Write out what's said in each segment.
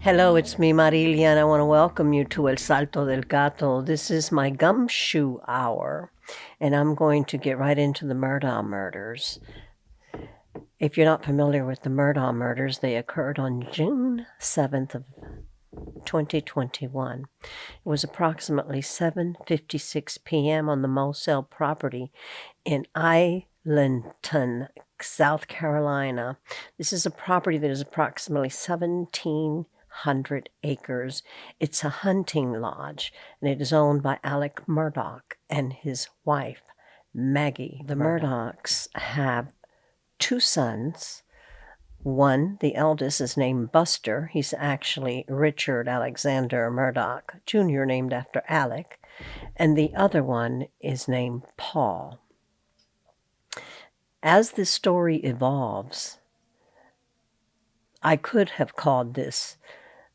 Hello, it's me, Marilia, and I want to welcome you to El Salto del Gato. This is my gumshoe hour, and I'm going to get right into the Murdaugh murders. If you're not familiar with the Murdaugh murders, they occurred on June 7th of 2021. It was approximately 7:56 p.m. on the Moselle property in Islandton, South Carolina. This is a property that is approximately 1,700 acres. It's a hunting lodge, and it is owned by Alec Murdaugh and his wife, Maggie. The Murdaughs have two sons. One, the eldest, is named Buster. He's actually Richard Alexander Murdoch Jr., named after Alec. And the other one is named Paul. As this story evolves, I could have called this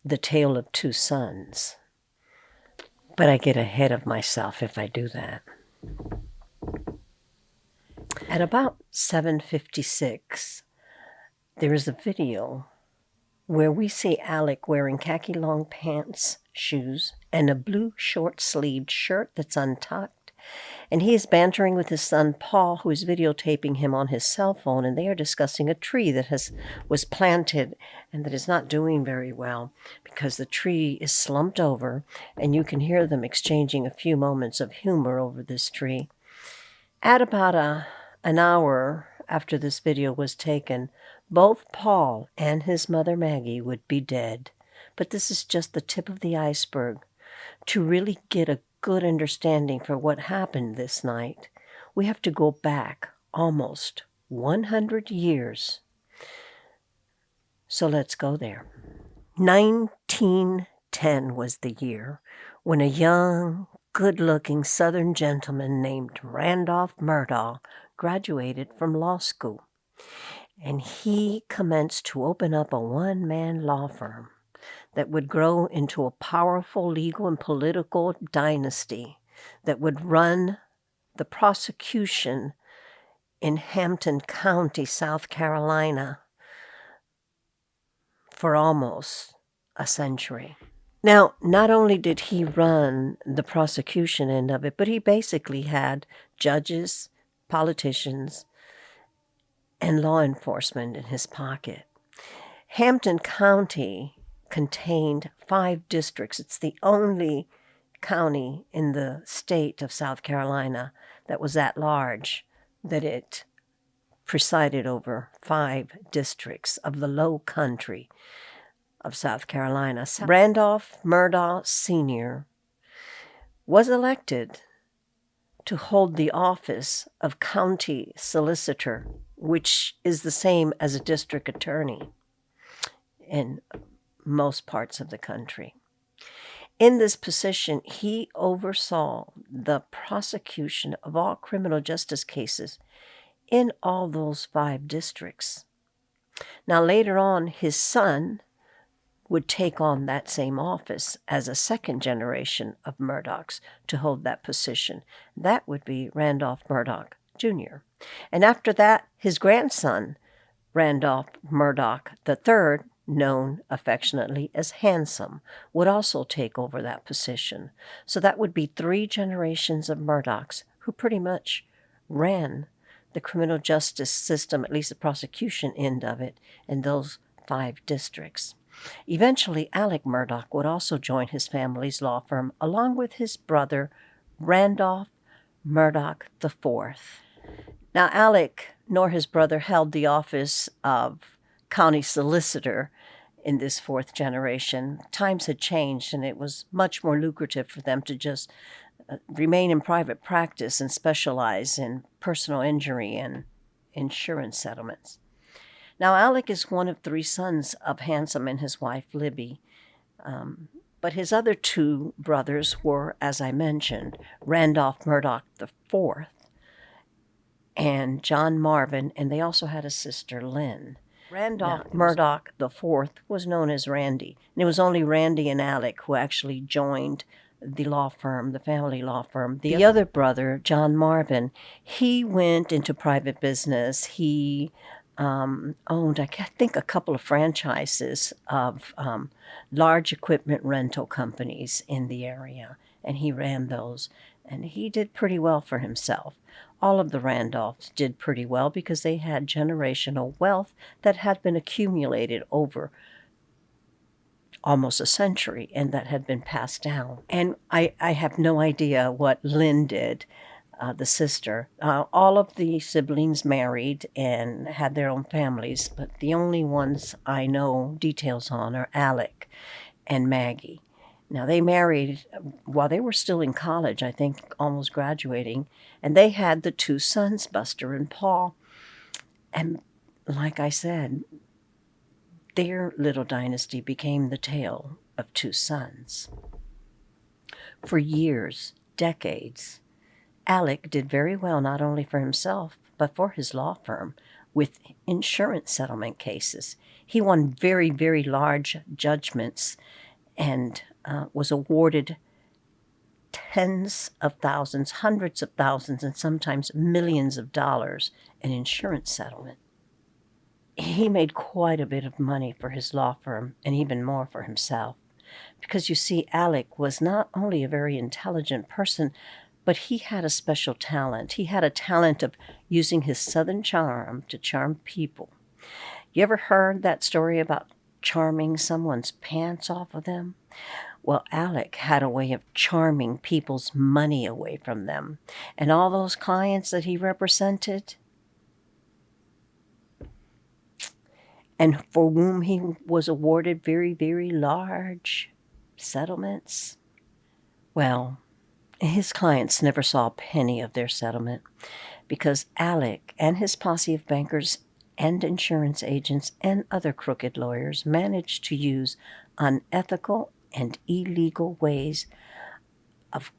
The Tale of Two Sons, but I get ahead of myself if I do that. At about 7:56, there is a video where we see Alec wearing khaki long pants, shoes, and a blue short-sleeved shirt that's untucked. And he is bantering with his son Paul, who is videotaping him on his cell phone, and they are discussing a tree that was planted and that is not doing very well because the tree is slumped over, and you can hear them exchanging a few moments of humor over this tree. At about an hour after this video was taken, both Paul and his mother Maggie would be dead. But this is just the tip of the iceberg. To really get a good understanding for what happened this night, we have to go back almost 100 years. So let's go there. 1910 was the year when a young, good-looking Southern gentleman named Randolph Murdaugh graduated from law school. And he commenced to open up a one-man law firm that would grow into a powerful legal and political dynasty that would run the prosecution in Hampton County, South Carolina, for almost a century. Now, not only did he run the prosecution end of it, but he basically had judges, politicians, and law enforcement in his pocket. Hampton County contained 5 districts. It's the only county in the state of South Carolina that was at large, that it presided over 5 districts of the low country of South Carolina. Randolph Murdaugh Sr. was elected to hold the office of county solicitor, which is the same as a district attorney in most parts of the country. In this position, he oversaw the prosecution of all criminal justice cases in all those 5 districts. Now, later on, his son would take on that same office as a second generation of Murdaughs to hold that position. That would be Randolph Murdaugh Jr. And after that, his grandson, Randolph Murdaugh III, known affectionately as Handsome, would also take over that position. So that would be 3 generations of Murdaughs who pretty much ran the criminal justice system, at least the prosecution end of it, in those 5 districts. Eventually, Alec Murdaugh would also join his family's law firm, along with his brother, Randolph Murdaugh IV. Now, Alec nor his brother held the office of county solicitor in this 4th generation. Times had changed, and it was much more lucrative for them to just remain in private practice and specialize in personal injury and insurance settlements. Now, Alec is one of 3 sons of Handsome and his wife, Libby. But his other 2 brothers were, as I mentioned, Randolph Murdaugh IV and John Marvin, and they also had a sister, Lynn. Randolph Murdaugh IV was known as Randy, and it was only Randy and Alec who actually joined the law firm, the family law firm. The other brother, John Marvin, he went into private business. He owned, I think, a couple of franchises of large equipment rental companies in the area, and he ran those, and he did pretty well for himself. All of the Randolphs did pretty well because they had generational wealth that had been accumulated over almost a century and that had been passed down. And I have no idea what Lynn did, the sister. All of the siblings married and had their own families, but the only ones I know details on are Alec and Maggie. Now, they married while they were still in college, I think almost graduating, and they had the two sons, Buster and Paul. And like I said, their little dynasty became the tale of two sons. For years, decades, Alec did very well not only for himself, but for his law firm with insurance settlement cases. He won very, very large judgments and was awarded tens of thousands, hundreds of thousands, and sometimes millions of dollars in insurance settlement. He made quite a bit of money for his law firm and even more for himself. Because you see, Alec was not only a very intelligent person, but he had a special talent. He had a talent of using his southern charm to charm people. You ever heard that story about charming someone's pants off of them? Well, Alec had a way of charming people's money away from them. And all those clients that he represented, and for whom he was awarded very, very large settlements, well, his clients never saw a penny of their settlement because Alec and his posse of bankers and insurance agents and other crooked lawyers managed to use unethical and illegal ways of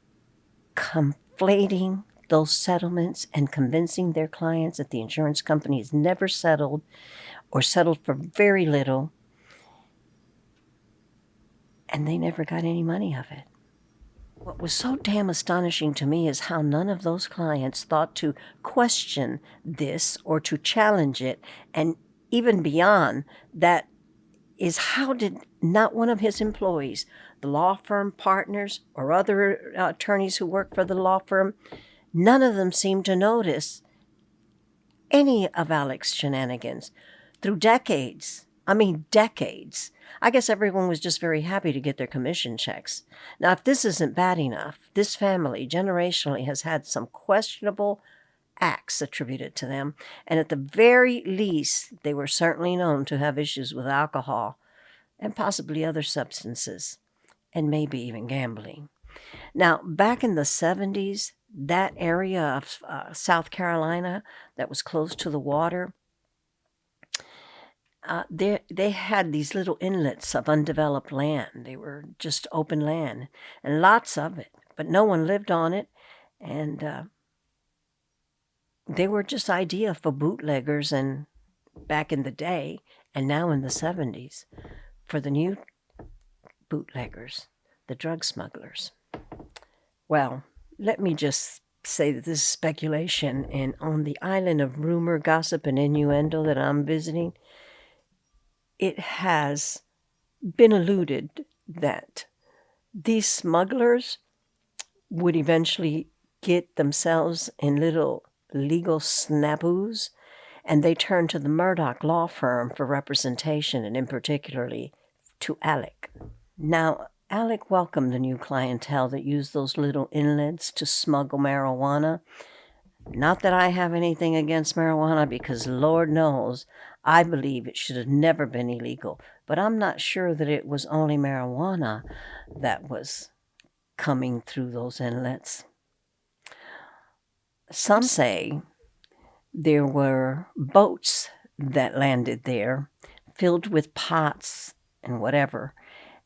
conflating those settlements and convincing their clients that the insurance companies never settled or settled for very little, and they never got any money of it. What was so damn astonishing to me is how none of those clients thought to question this or to challenge it, and even beyond that is how did not one of his employees, the law firm partners or other attorneys who work for the law firm, none of them seemed to notice any of Alec's shenanigans through decades. I mean, decades. I guess everyone was just very happy to get their commission checks. Now, if this isn't bad enough, this family generationally has had some questionable acts attributed to them, and at the very least, they were certainly known to have issues with alcohol and possibly other substances, and maybe even gambling. Now, back in the 70s, that area of South Carolina that was close to the water, they had these little inlets of undeveloped land. They were just open land, and lots of it, but no one lived on it, and they were just idea for bootleggers and back in the day, and now in the 70s, for the new bootleggers, the drug smugglers. Well, let me just say that this is speculation, and on the island of rumor, gossip, and innuendo that I'm visiting, it has been alluded that these smugglers would eventually get themselves in little legal snafus, and they turned to the Murdoch law firm for representation, and in particularly to Alec. Now, Alec welcomed the new clientele that used those little inlets to smuggle marijuana. Not that I have anything against marijuana, because Lord knows I believe it should have never been illegal, but I'm not sure that it was only marijuana that was coming through those inlets. Some say there were boats that landed there filled with pots and whatever,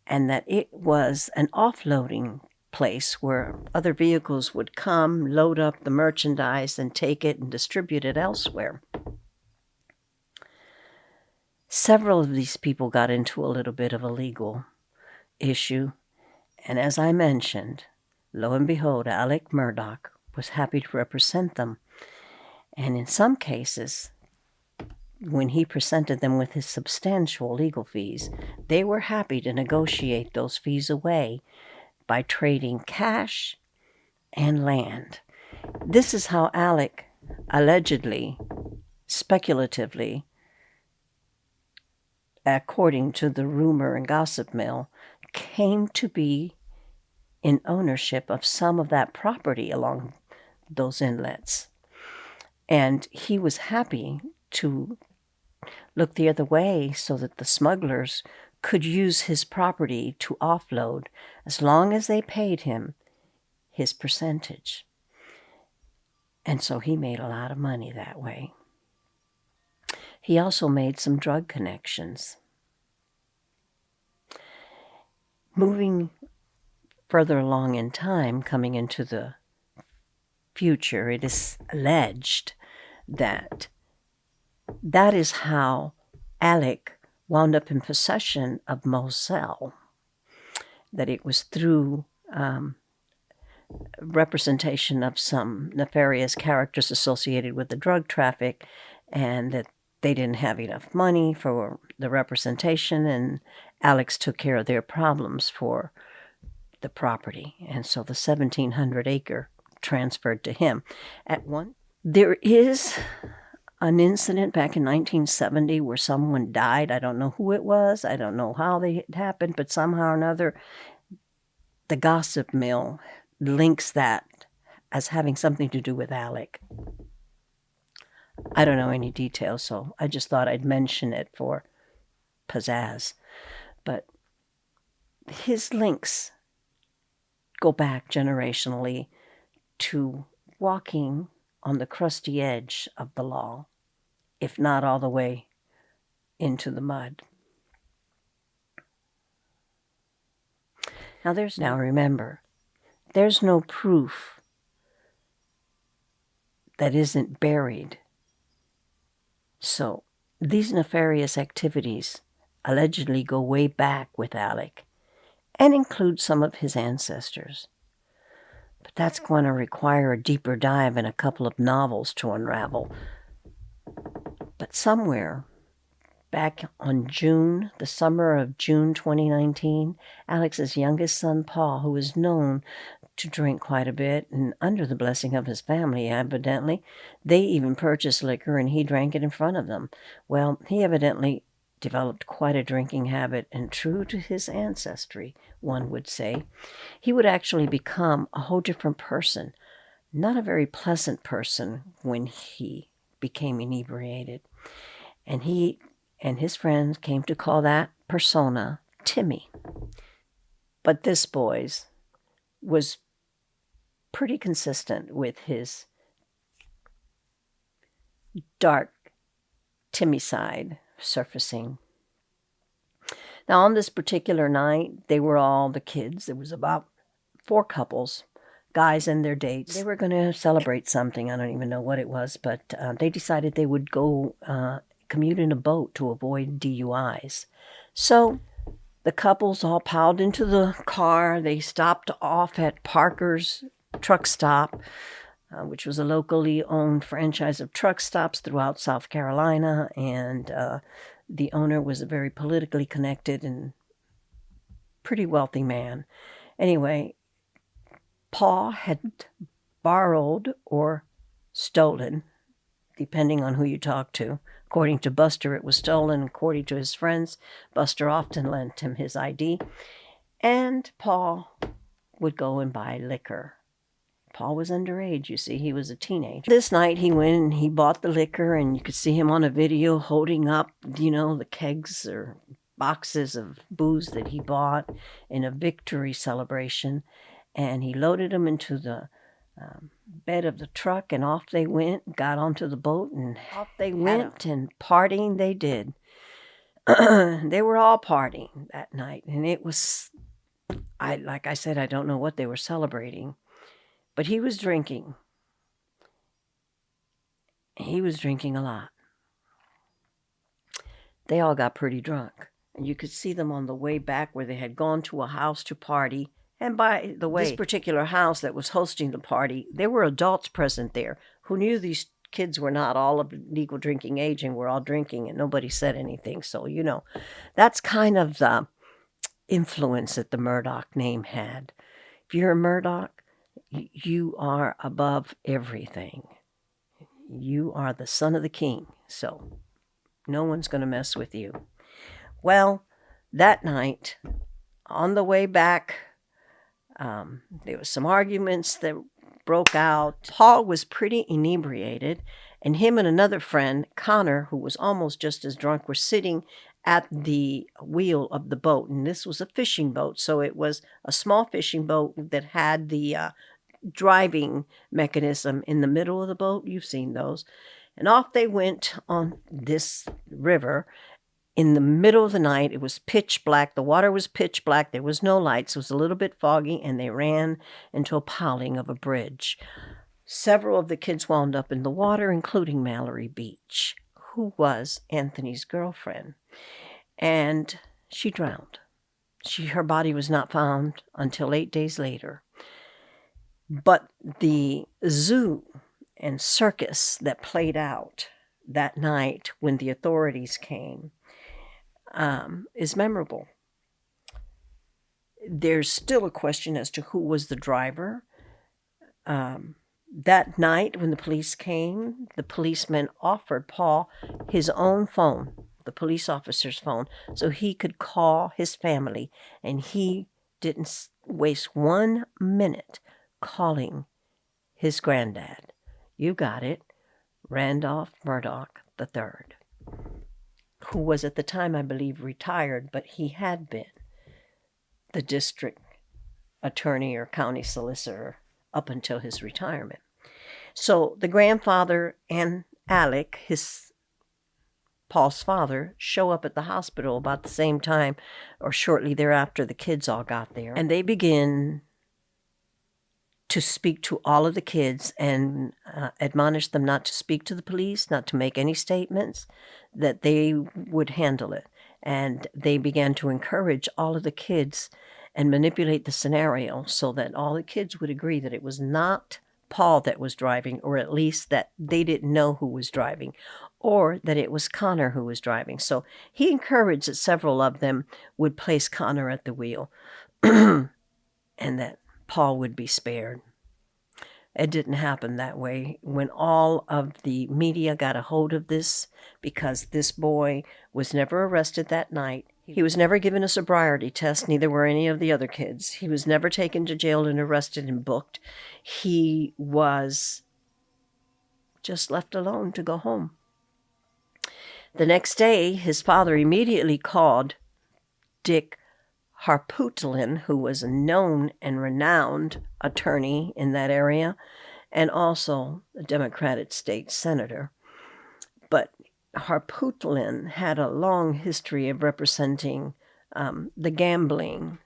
and that it was an offloading place where other vehicles would come, load up the merchandise, and take it and distribute it elsewhere. Several of these people got into a little bit of a legal issue, and as I mentioned, lo and behold, Alec Murdaugh was happy to represent them. And in some cases, when he presented them with his substantial legal fees, they were happy to negotiate those fees away by trading cash and land. This is how Alec allegedly, speculatively, according to the rumor and gossip mill, came to be in ownership of some of that property along those inlets. And he was happy to look the other way so that the smugglers could use his property to offload as long as they paid him his percentage. And so he made a lot of money that way. He also made some drug connections. Moving further along in time, coming into the future, it is alleged that that is how Alec wound up in possession of Moselle, that it was through representation of some nefarious characters associated with the drug traffic, and that they didn't have enough money for the representation, and Alex took care of their problems for the property. And so the 1,700 acre transferred to him. There is an incident back in 1970 where someone died. I don't know who it was. I don't know how it happened, but somehow or another, the gossip mill links that as having something to do with Alec. I don't know any details, so I just thought I'd mention it for pizzazz. But his links go back generationally to walking on the crusty edge of the law, if not all the way into the mud. Now remember, there's no proof that isn't buried. So these nefarious activities allegedly go way back with Alec and include some of his ancestors. But that's going to require a deeper dive and a couple of novels to unravel. But somewhere back on the summer of June 2019, Alex's youngest son, Paul, who is known to drink quite a bit, and under the blessing of his family, evidently, they even purchased liquor and he drank it in front of them. Well, he evidently developed quite a drinking habit, and true to his ancestry, one would say, he would actually become a whole different person, not a very pleasant person when he became inebriated. And he and his friends came to call that persona Timmy. But this boy's was pretty consistent with his dark Timmy side surfacing. Now, on this particular night, they were all the kids. There was about 4 couples, guys and their dates. They were going to celebrate something. I don't even know what it was, but they decided they would go commute in a boat to avoid DUIs. So the couples all piled into the car. They stopped off at Parker's truck stop, which was a locally owned franchise of truck stops throughout South Carolina, and the owner was a very politically connected and pretty wealthy man. Anyway, Paul had borrowed or stolen, depending on who you talk to. According to Buster, it was stolen. According to his friends, Buster often lent him his ID, and Paul would go and buy liquor. Paul was underage, you see. He was a teenager. This night he went and he bought the liquor, and you could see him on a video holding up, the kegs or boxes of booze that he bought in a victory celebration. And he loaded them into the bed of the truck, and off they went, got onto the boat, and off they went, and partying they did. They were all partying that night, and it was, like I said, I don't know what they were celebrating. But he was drinking. He was drinking a lot. They all got pretty drunk. And you could see them on the way back where they had gone to a house to party. And by the way, this particular house that was hosting the party, there were adults present there who knew these kids were not all of legal drinking age and were all drinking and nobody said anything. So, that's kind of the influence that the Murdoch name had. If you're a Murdoch, you are above everything. You are the son of the king. So no one's going to mess with you. Well, that night, on the way back, there was some arguments that broke out. Paul was pretty inebriated, and him and another friend, Connor, who was almost just as drunk, were sitting at the wheel of the boat. And this was a fishing boat, so it was a small fishing boat that had the driving mechanism in the middle of the boat. You've seen those. And off they went on this river. In the middle of the night, it was pitch black. The water was pitch black. There was no lights. It was a little bit foggy, and they ran into a piling of a bridge. Several of the kids wound up in the water, including Mallory Beach, who was Anthony's girlfriend. And she drowned. Her body was not found until 8 days later. But the zoo and circus that played out that night when the authorities came is memorable. There's still a question as to who was the driver. That night when the police came, the policeman offered Paul his own phone, the police officer's phone, so he could call his family, and he didn't waste 1 minute calling his granddad. You got it, Randolph Murdoch III, who was at the time, I believe, retired, but he had been the district attorney or county solicitor up until his retirement. So the grandfather and Alec, Paul's father, show up at the hospital about the same time or shortly thereafter the kids all got there. And they begin to speak to all of the kids and admonish them not to speak to the police, not to make any statements, that they would handle it. And they began to encourage all of the kids and manipulate the scenario so that all the kids would agree that it was not Paul that was driving, or at least that they didn't know who was driving, or that it was Connor who was driving. So he encouraged that several of them would place Connor at the wheel and that Paul would be spared. It didn't happen that way. When all of the media got a hold of this, because this boy was never arrested that night, he was never given a sobriety test, neither were any of the other kids. He was never taken to jail and arrested and booked. He was just left alone to go home. The next day, his father immediately called Dick Harpootlian, who was a known and renowned attorney in that area, and also a Democratic state senator. But Harpootlian had a long history of representing the gambling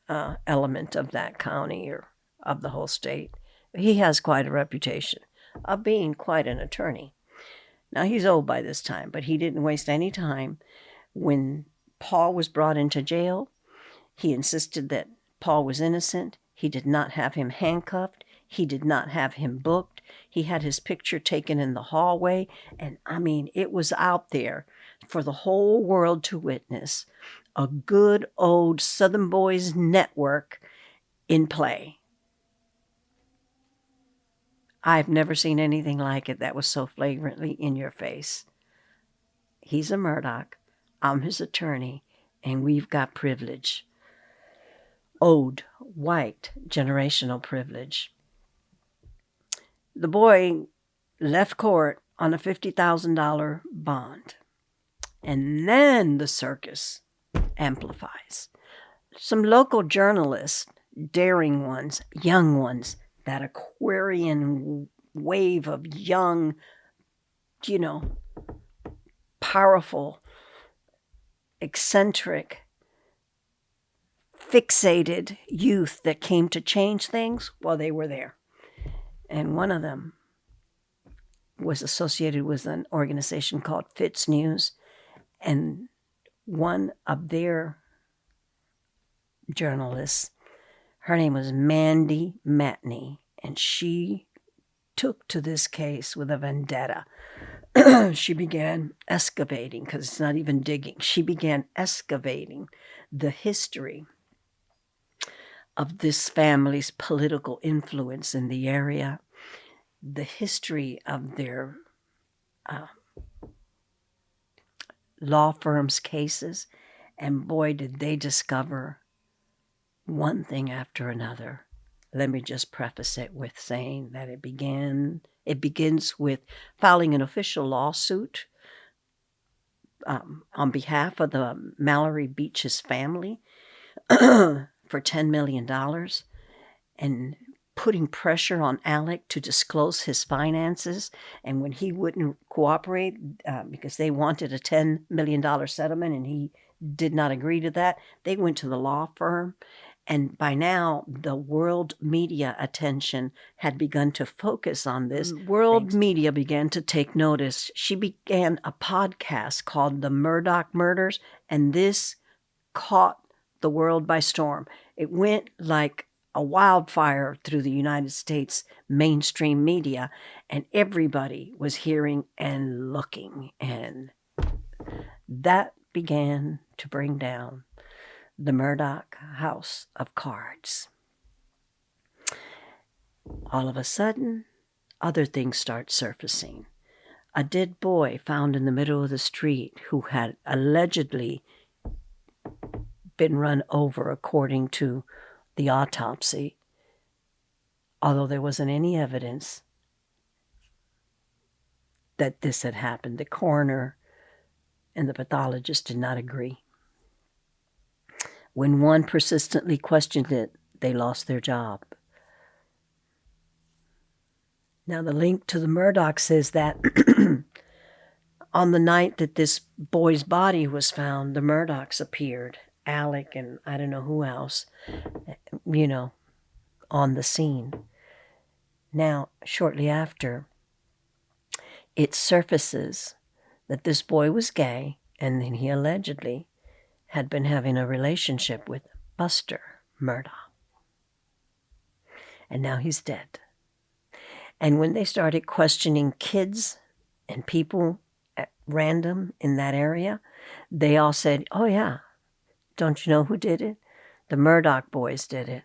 element of that county or of the whole state. He has quite a reputation of being quite an attorney. Now, he's old by this time, but he didn't waste any time. When Paul was brought into jail, he insisted that Paul was innocent. He did not have him handcuffed. He did not have him booked. He had his picture taken in the hallway. And I mean, it was out there for the whole world to witness. A good old Southern Boys network in play. I've never seen anything like it that was so flagrantly in your face. He's a Murdoch. I'm his attorney. And we've got privilege. Old, white, generational privilege. The boy left court on a $50,000 bond. And then the circus amplifies. Some local journalists, daring ones, young ones, that Aquarian wave of young, powerful, eccentric, fixated youth that came to change things, well, they were there. And one of them was associated with an organization called Fitz News. And one of their journalists, her name was Mandy Matney, and she took to this case with a vendetta. She began excavating, because it's not even digging. She began excavating the history of this family's political influence in the area, the history of their law firm's cases, and boy, did they discover one thing after another. Let me just preface it with saying that it begins with filing an official lawsuit on behalf of the Mallory Beach's family for $10 million and putting pressure on Alec to disclose his finances. And when he wouldn't cooperate because they wanted a $10 million settlement and he did not agree to that, they went to the law firm. And by now, the world media attention had begun to focus on this. World media began to take notice. She began a podcast called The Murdoch Murders, and this caught the world by storm. It went like a wildfire through the United States mainstream media, and everybody was hearing and looking. And that began to bring down the Murdoch house of cards. All of a sudden, other things start surfacing. A dead boy found in the middle of the street who had allegedly been run over according to the autopsy, although there wasn't any evidence that this had happened. The coroner and the pathologist did not agree. When one persistently questioned it, they lost their job. Now, the link to the Murdoch says that on the night that this boy's body was found, the Murdochs appeared, Alec and I don't know who else, on the scene. Now, shortly after, it surfaces that this boy was gay, and then he allegedly had been having a relationship with Buster Murdoch. And now he's dead. And when they started questioning kids and people at random in that area, they all said, oh yeah, don't you know who did it? The Murdoch boys did it.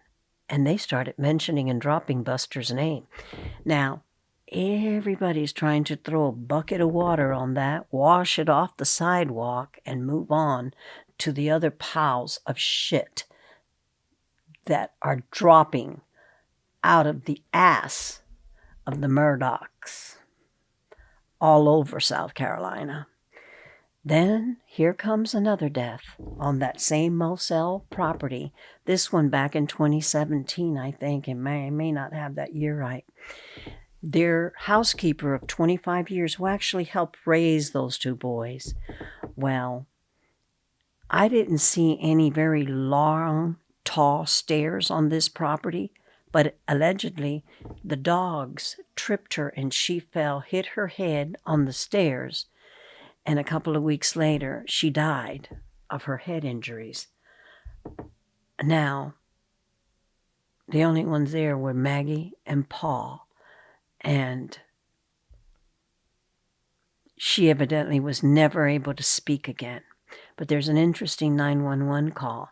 And they started mentioning and dropping Buster's name. Now, everybody's trying to throw a bucket of water on that, wash it off the sidewalk, and move on to the other piles of shit that are dropping out of the ass of the Murdochs all over South Carolina. Then here comes another death on that same Moselle property, this one back in 2017, I think, and I may not have that year right. Their housekeeper of 25 years who actually helped raise those two boys. Well, I didn't see any very long, tall stairs on this property, but allegedly the dogs tripped her and she fell, hit her head on the stairs, and a couple of weeks later she died of her head injuries. Now, the only ones there were Maggie and Paul, and she evidently was never able to speak again. But there's an interesting 911 call,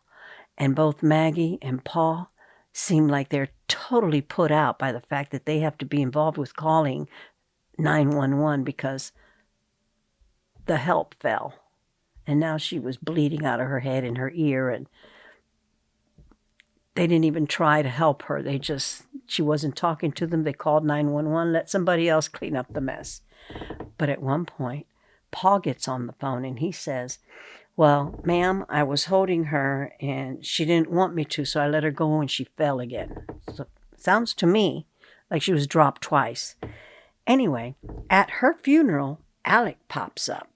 and both Maggie and Paul seem like they're totally put out by the fact that they have to be involved with calling 911 because the help fell. And now she was bleeding out of her head and her ear, and they didn't even try to help her. She wasn't talking to them. They called 911, let somebody else clean up the mess. But at one point, Paul gets on the phone and he says, well, ma'am, I was holding her and she didn't want me to, so I let her go and she fell again. So sounds to me like she was dropped twice. Anyway, at her funeral, Alec pops up.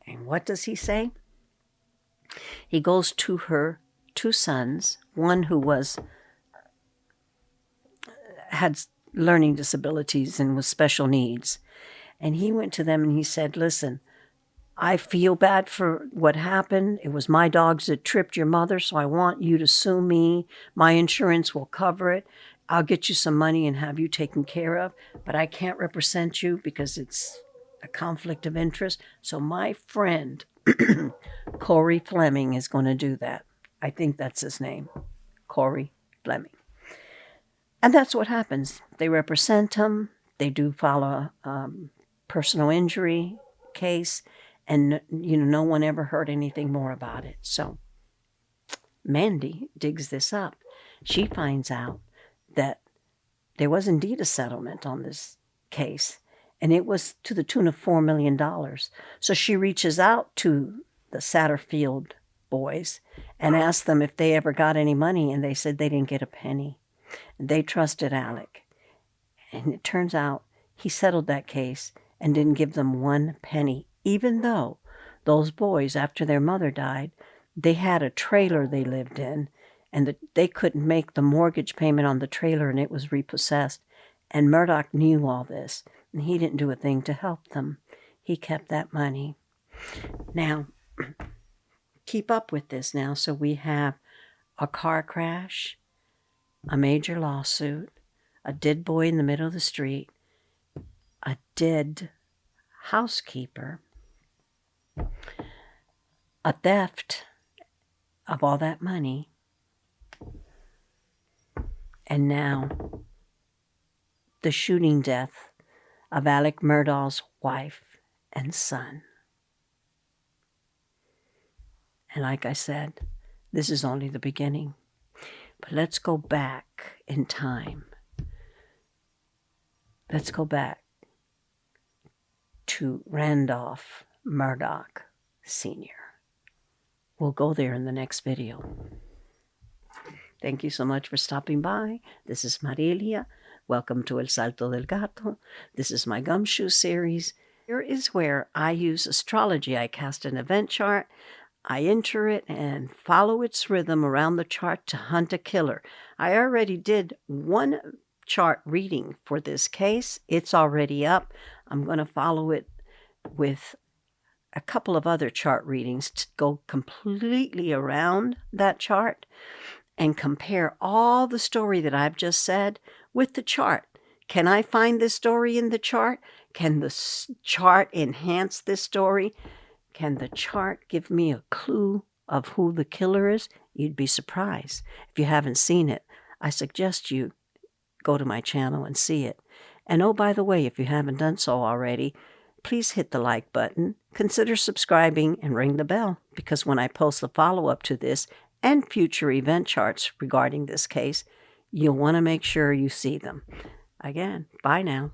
And what does he say? He goes to her two sons, one who had learning disabilities and was special needs. And he went to them and he said, listen, I feel bad for what happened. It was my dogs that tripped your mother, so I want you to sue me. My insurance will cover it. I'll get you some money and have you taken care of, but I can't represent you because it's a conflict of interest. So my friend, Corey Fleming, is going to do that. I think that's his name, Corey Fleming. And that's what happens. They represent him. They do file a personal injury case, and no one ever heard anything more about it. So Mandy digs this up. She finds out that there was indeed a settlement on this case, and it was to the tune of $4 million. So she reaches out to the Satterfield boys and asked them if they ever got any money, and they said they didn't get a penny. They trusted Alec. And it turns out he settled that case and didn't give them one penny, even though those boys, after their mother died, they had a trailer they lived in, and they couldn't make the mortgage payment on the trailer, and it was repossessed. And Murdoch knew all this, and he didn't do a thing to help them. He kept that money. Now, keep up with this now. So we have a car crash, a major lawsuit, a dead boy in the middle of the street, a dead housekeeper, a theft of all that money, and now the shooting death of Alec Murdaugh's wife and son. And like I said, this is only the beginning. But let's go back in time. Let's go back to Randolph Murdoch Sr. We'll go there in the next video. Thank you so much for stopping by. This is Marilia. Welcome to El Salto del Gato. This is my gumshoe series. Here is where I use astrology. I cast an event chart. I enter it and follow its rhythm around the chart to hunt a killer. I already did one chart reading for this case. It's already up. I'm going to follow it with a couple of other chart readings to go completely around that chart and compare all the story that I've just said with the chart. Can I find this story in the chart? Can the chart enhance this story? Can the chart give me a clue of who the killer is? You'd be surprised. If you haven't seen it, I suggest you go to my channel and see it. And oh, by the way, if you haven't done so already, please hit the like button, consider subscribing, and ring the bell, because when I post the follow-up to this and future event charts regarding this case, you'll want to make sure you see them. Again, bye now.